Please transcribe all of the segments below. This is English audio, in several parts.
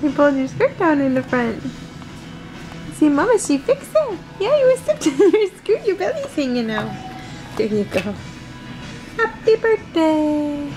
You pulled your skirt down in the front. See, Mama, she fixed it. Yeah, you were stepped in your skirt. Your belly's hanging out. There you go. Happy birthday.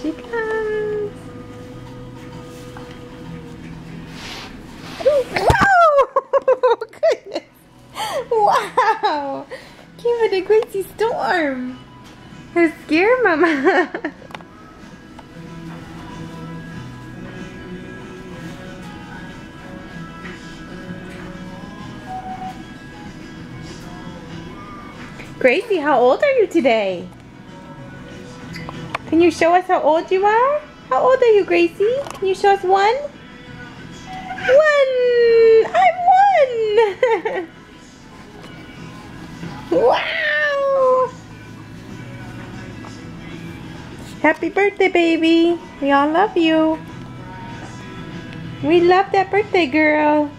She comes. Whoa! Goodness! Wow! Came with a crazy storm. Her scare, Mama. Gracie, how old are you today? Can you show us how old you are? How old are you, Gracie? Can you show us one? One! I'm one! Wow! Happy birthday, baby. We all love you. We love that birthday girl.